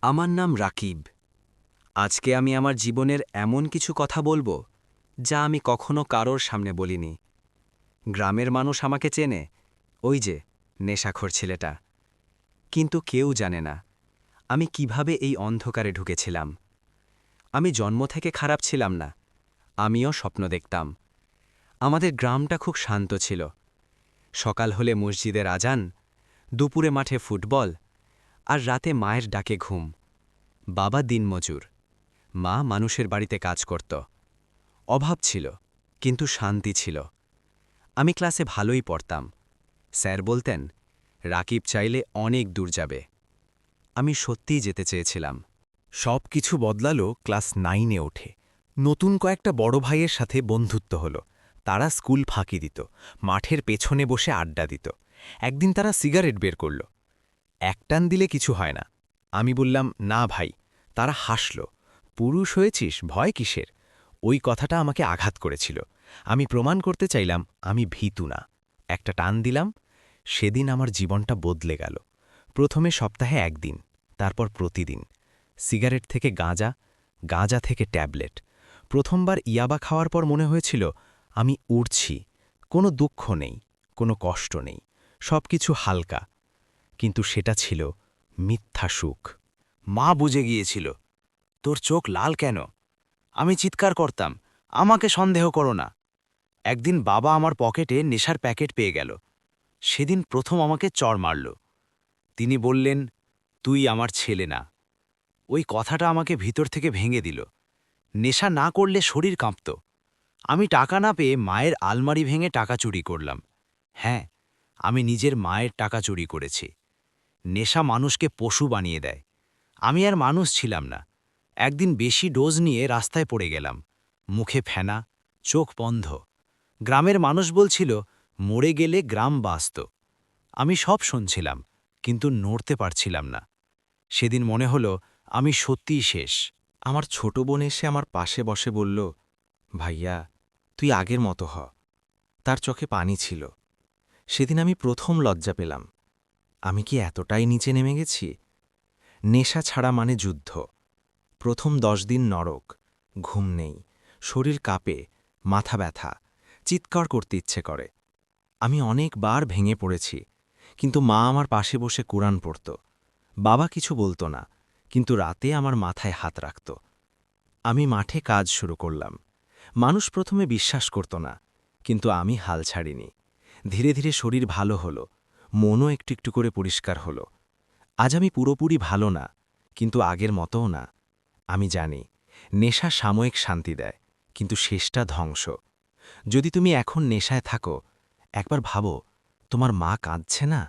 আমার নাম রাকিব। আজকে আমি আমার জীবনের এমন কিছু কথা বলবো যা আমি কখনো কারোর সামনে বলিনি। গ্রামের মানুষ আমাকে চেনে, ওই যে নেশাখোর ছেলেটা। কিন্তু কেউ জানে না আমি কিভাবে এই অন্ধকারে ঢুকেছিলাম। আমি জন্ম থেকে খারাপ ছিলাম না, আমিও স্বপ্ন দেখতাম। আমাদের গ্রামটা খুব শান্ত ছিল। সকাল হলে মসজিদের আজান, দুপুরে মাঠে ফুটবল, আর রাতে মায়ের ডাকে ঘুম। বাবা দিনমজুর, মা মানুষের বাড়িতে কাজ করত। অভাব ছিল, কিন্তু শান্তি ছিল। আমি ক্লাসে ভালোই পড়তাম। স্যার বলতেন, রাকিব চাইলে অনেক দূর যাবে। আমি সত্যিই যেতে চেয়েছিলাম। সব কিছু বদলালো ক্লাস 9-এ ওঠে। নতুন কয়েকটা বড় ভাইয়ের সাথে বন্ধুত্ব হল। তারা স্কুল ফাঁকি দিত, মাঠের পেছনে বসে আড্ডা দিত। একদিন তারা সিগারেট বের করল। এক টান দিলে কিছু হয় না। আমি বললাম, না ভাই। তারা হাসল। পুরুষ হয়েছিস, ভয় কিসের? ওই কথাটা আমাকে আঘাত করেছিল। আমি প্রমাণ করতে চাইলাম আমি ভীতু না। একটা টান দিলাম। সেদিন আমার জীবনটা বদলে গেল। প্রথমে সপ্তাহে একদিন, তারপর প্রতিদিন। সিগারেট থেকে গাঁজা, গাঁজা থেকে ট্যাবলেট। প্রথমবার ইয়াবা খাওয়ার পর মনে হয়েছিল আমি উড়ছি। কোনো দুঃখ নেই, কোনো কষ্ট নেই, সব কিছু হালকা। কিন্তু সেটা ছিল মিথ্যা সুখ। মা বুঝে গিয়েছিল। তোর চোখ লাল কেন? আমি চিৎকার করতাম, আমাকে সন্দেহ করো না। একদিন বাবা আমার পকেটে নেশার প্যাকেট পেয়ে গেল। সেদিন প্রথম আমাকে চড় মারল। তিনি বললেন, তুই আমার ছেলে না। ওই কথাটা আমাকে ভিতর থেকে ভেঙে দিল। নেশা না করলে শরীর কাঁপত। আমি টাকা না পেয়ে মায়ের আলমারি ভেঙে টাকা চুরি করলাম। হ্যাঁ, আমি নিজের মায়ের টাকা চুরি করেছি। নেশা মানুষকে পশু বানিয়ে দেয়। আমি আর মানুষ ছিলাম না। একদিন বেশি ডোজ নিয়ে রাস্তায় পড়ে গেলাম। মুখে ফেনা, চোখ বন্ধ। গ্রামের মানুষ বলছিল, মরে গেলে গ্রাম বাঁচত। আমি সব শুনছিলাম, কিন্তু নড়তে পারছিলাম না। সেদিন মনে হলো আমি সত্যিই শেষ। আমার ছোট বোন এসে আমার পাশে বসে বলল, ভাইয়া, তুই আগের মতো হ। তার চোখে পানি ছিল। সেদিন আমি প্রথম লজ্জা পেলাম। আমি কি এতটাই নিচে নেমে গেছি? নেশা ছাড়া মানে যুদ্ধ। প্রথম 10 দিন নরক। ঘুম নেই, শরীর কাঁপে, মাথা ব্যথা, চিৎকার করতে ইচ্ছে করে। আমি অনেকবার ভেঙে পড়েছি, কিন্তু মা আমার পাশে বসে কোরআন পড়ত। বাবা কিছু বলতো না, কিন্তু রাতে আমার মাথায় হাত রাখত। আমি মাঠে কাজ শুরু করলাম। মানুষ প্রথমে বিশ্বাস করত না, কিন্তু আমি হাল ছাড়িনি। ধীরে ধীরে শরীর ভালো হলো, মনও একটু একটু করে পরিষ্কার হলো। আজ আমি পুরোপুরি ভালো না, কিন্তু আগের মতও না। আমি জানি, নেশা সাময়িক শান্তি দেয়, কিন্তু শেষটা ধ্বংস। যদি তুমি এখন নেশায় থাকো, একবার ভাবো, তোমার মা কাঁদছে না?